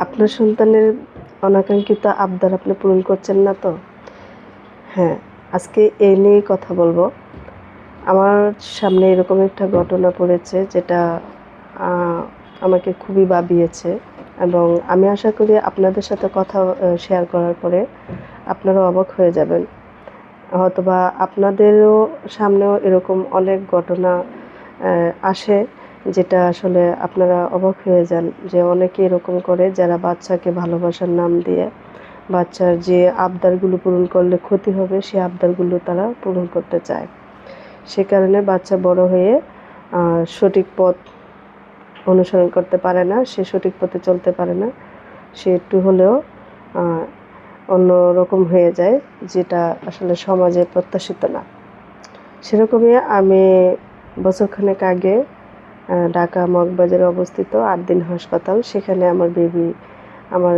আপনার সন্তানের অনাকাঙ্ক্ষিত আবদার আপনি পূরণ করছেন না তো? হ্যাঁ, আজকে এই নিয়েই কথা বলবো। আমার সামনে এরকম একটা ঘটনা পড়েছে যেটা আ আমাকে খুবই ভাবিয়েছে এবং আমি আশা করি আপনাদের সাথে কথা শেয়ার করার পরে আপনারা অবাক হয়ে যাবেন। হয়তোবা আপনাদেরও সামনেও এরকম অনেক ঘটনা আসে যেটা আসলে আপনারা অবাক হয়ে যান যে অনেকে এরকম করে যারা বাচ্চাকে ভালোবাসার নাম দিয়ে বাচ্চার যে আবদারগুলো পূরণ করলে ক্ষতি হবে সেই আবদারগুলো তারা পূরণ করতে চায়। সে কারণে বাচ্চা বড় হয়ে সঠিক পথ অনুসরণ করতে পারে না, সে সঠিক পথে চলতে পারে না, সে একটু হলেও অন্যরকম হয়ে যায় যেটা আসলে সমাজে প্রত্যাশিত না। সেরকমই আমি বছরখানেক আগে ঢাকা মগবাজারে অবস্থিত ৮ দিন হাসপাতাল, সেখানে আমার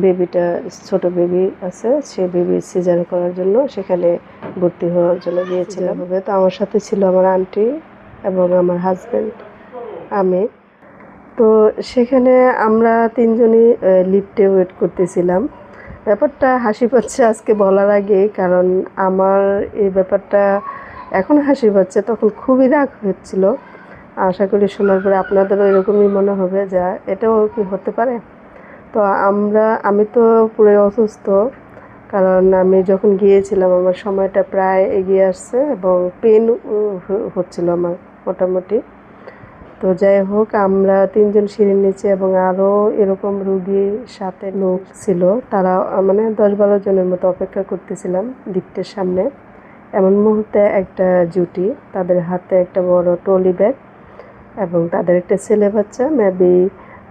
বেবিটা ছোট বেবি আছে, সে বেবি সিজার করার জন্য সেখানে ভর্তি হওয়ার জন্য গিয়েছিলাম। তো আমার সাথে ছিল আমার আন্টি এবং আমার হাজব্যান্ড, আমি। তো সেখানে আমরা তিনজনই লিফটে ওয়েট করতেছিলাম। ব্যাপারটা হাসি পাচ্ছে আজকে বলার আগে, কারণ আমার এই ব্যাপারটা এখন হাসি পাচ্ছে, তখন খুবই রাগ হচ্ছিল। আশা করি শোনার পরে আপনাদেরও এরকমই মনে হবে যে এটাও কি হতে পারে। তো আমি তো পুরো অসুস্থ, কারণ আমি যখন গিয়েছিলাম আমার সময়টা প্রায় এগিয়ে আসছে এবং পেন হচ্ছিল আমার মোটামুটি। তো যাই হোক, আমরা তিনজন সিঁড়ির নিচে এবং আরও এরকম রুগীর সাথে লোক ছিল, তারা মানে 10-12 জনের মতো অপেক্ষা করতেছিলাম লিফটের সামনে। এমন মুহূর্তে একটা জুটি, তাদের হাতে একটা বড় ট্রলি ব্যাগ এবং তাদের একটা ছেলে বাচ্চা, মেবি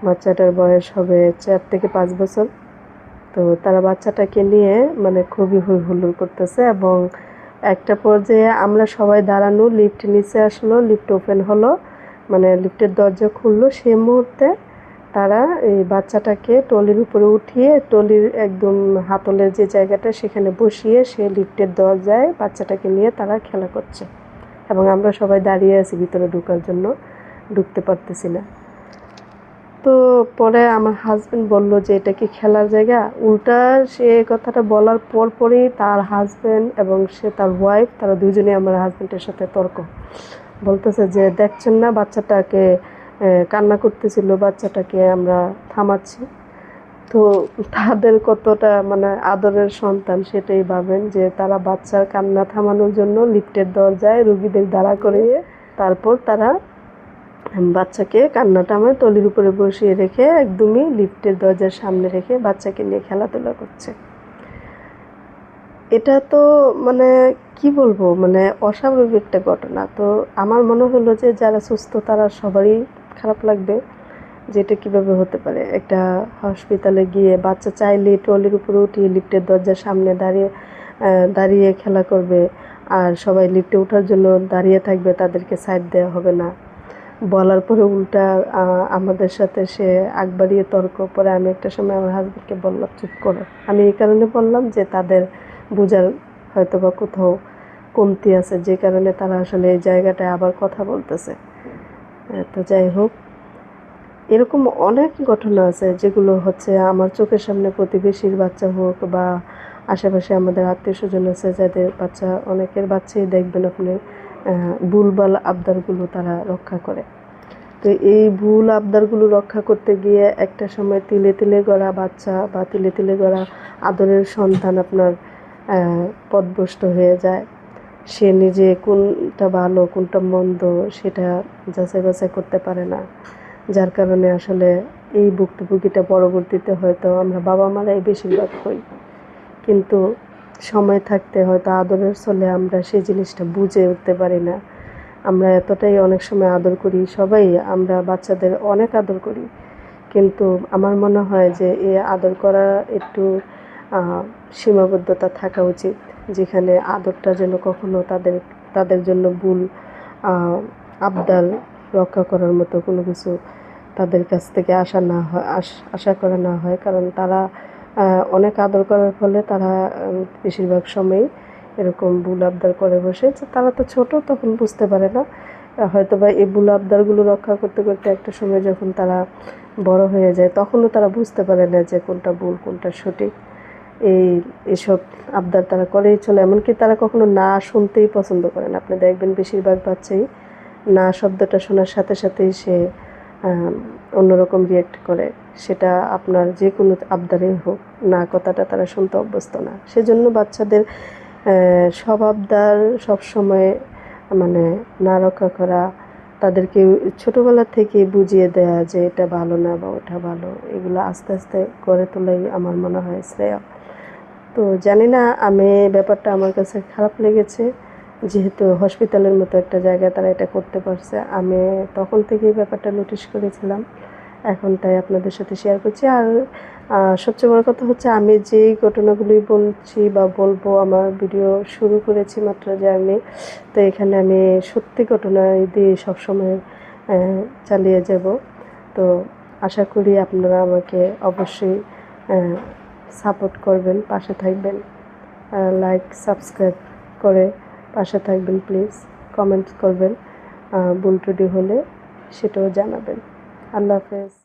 বাচ্চাটার বয়স হবে 4 থেকে 5 বছর। তো তারা বাচ্চাটাকে নিয়ে মানে খুবই হই হুল্লোড় করতেছে এবং একটা পর্যায়ে আমরা সবাই দাঁড়ানো, লিফট নিচে আসলো, লিফট ওপেন হলো, মানে লিফটের দরজা খুললো, সেই মুহূর্তে তারা এই বাচ্চাটাকে ট্রলির উপরে উঠিয়ে ট্রলির একদম হাতলের যে জায়গাটা সেখানে বসিয়ে সে লিফটের দরজায় বাচ্চাটাকে নিয়ে তারা খেলা করছে এবং আমরা সবাই দাঁড়িয়ে আছি ভিতরে ঢোকার জন্য, ঢুকতে পারতেছি না। তো পরে আমার হাজব্যান্ড বলল যে এটা কি খেলার জায়গা। উল্টা সে কথাটা বলার পরই তার হাজব্যান্ড এবং তার ওয়াইফ, তারা দুজনেই আমার হাজব্যান্ডের সাথে তর্ক, বলতেছে যে দেখছেন না বাচ্চাটাকে কান্না করতেছিল, বাচ্চাটাকে আমরা থামাচ্ছি। তো তাদের কতটা মানে আদরের সন্তান সেটাই ভাবেন, যে তারা বাচ্চার কান্না থামানোর জন্য লিফটের দরজায় রুগীদের দাঁড়া করিয়ে তারপর তারা বাচ্চাকে কান্নাটা আমার ট্রলির উপরে বসিয়ে রেখে একদমই লিফটের দরজার সামনে রেখে বাচ্চাকে নিয়ে খেলাধুলা করছে। এটা তো মানে কি বলবো, মানে অস্বাভাবিক একটা ঘটনা। তো আমার মনে হলো যে যারা সুস্থ তারা সবারই খারাপ লাগবে যে এটা কীভাবে হতে পারে। একটা হসপিটালে গিয়ে বাচ্চা চাইলে ট্রলির উপরে উঠিয়ে লিফটের দরজার সামনে দাঁড়িয়ে খেলা করবে, আর সবাই লিফটে ওঠার জন্য দাঁড়িয়ে থাকবে, তাদেরকে সাইড দেওয়া হবে না। বলার পরে উল্টা আমাদের সাথে সে আগ বাড়িয়ে তর্ক। পরে আমি একটা সময় আমার হাজব্যান্ডকে বললাম চুপ করো। আমি এই কারণে বললাম যে তাদের বোঝার হয়তো বা কোথাও কমতি আছে, যে কারণে তারা আসলে এই জায়গাটায় আবার কথা বলতেছে। তো যাই হোক, এরকম অনেক ঘটনা আছে যেগুলো হচ্ছে আমার চোখের সামনে, প্রতিবেশীর বাচ্চা হোক বা আশেপাশে আমাদের আত্মীয় স্বজন আছে যাদের বাচ্চা, অনেকের বাচ্চাই দেখবেন আপনি ভুলভাল আবদারগুলো তারা রক্ষা করে। তো এই ভুল আবদারগুলো রক্ষা করতে গিয়ে একটা সময় তিলে তিলে গড়া বাচ্চা বা তিলে তিলে গড়া আদরের সন্তান আপনার পথভ্রষ্ট হয়ে যায়। সে নিজে কোনটা ভালো কোনটা মন্দ সেটা যাচাই বাছাই করতে পারে না, যার কারণে আসলে এই ভুক্তভোগীটা পরবর্তীতে হয়তো আমরা বাবা মারাই বেশিরভাগ হই। কিন্তু সময় থাকতে হয়তো আদরের ছলে আমরা সেই জিনিসটা বুঝে উঠতে পারি না। আমরা এতটাই অনেক সময় আদর করি, সবাই আমরা বাচ্চাদের অনেক আদর করি, কিন্তু আমার মনে হয় যে এই আদর করা একটু সীমাবদ্ধতা থাকা উচিত, যেখানে আদরটা যেন কখনো তাদের জন্য ভুল আবদার রক্ষা করার মতো কোনো কিছু তাদের কাছ থেকে আশা করা না হয়। কারণ তারা অনেক আদর করার ফলে তারা বেশিরভাগ সময়ই এরকম ভুল আবদার করে বসে, যে তারা তো ছোট, তখন বুঝতে পারে না। হয়তো বা এই ভুল আবদারগুলো রক্ষা করতে করতে একটা সময় যখন তারা বড় হয়ে যায় তখনও তারা বুঝতে পারে না যে কোনটা ভুল কোনটা সঠিক। এসব আবদার তারা করেই চলে, এমনকি তারা কখনো না শুনতেই পছন্দ করে না। আপনি দেখবেন বেশিরভাগ বাচ্চাই না শব্দটা শোনার সাথে সাথেই সে অন্যরকম রিয়েক্ট করে, সেটা আপনার যে কোনো আবদারেই হোক, না কথাটা তারা শুনতে অভ্যস্ত না। সেজন্য বাচ্চাদের সব আবদার সবসময় মানে না রক্ষা করা, তাদেরকে ছোটোবেলা থেকে বুঝিয়ে দেওয়া যে এটা ভালো না বা ওটা ভালো, এগুলো আস্তে আস্তে গড়ে তোলাই আমার মনে হয় শ্রেয়। তো জানি না, আমি ব্যাপারটা আমার কাছে খারাপ লেগেছে, যেহেতু হসপিটালের মতো একটা জায়গায় তারা এটা করতে পারছে। আমি তখন থেকেই ব্যাপারটা নোটিশ করেছিলাম, এখন তাই আপনাদের সাথে শেয়ার করছি। আর সবচেয়ে বড় কথা হচ্ছে, আমি যেই ঘটনাগুলি বলছি বা বলবো, আমার ভিডিও শুরু করেছি মাত্র জার্নি, তো এখানে আমি সত্যি ঘটনা দিয়ে সবসময় চালিয়ে যাব। তো আশা করি আপনারা আমাকে অবশ্যই সাপোর্ট করবেন, পাশে থাকবেন, লাইক সাবস্ক্রাইব করে পাশে থাকবেন প্লিজ। কমেন্ট করবেন, ভুল ত্রুটি হলে সেটাও জানাবেন। আল্লাহ হাফেজ।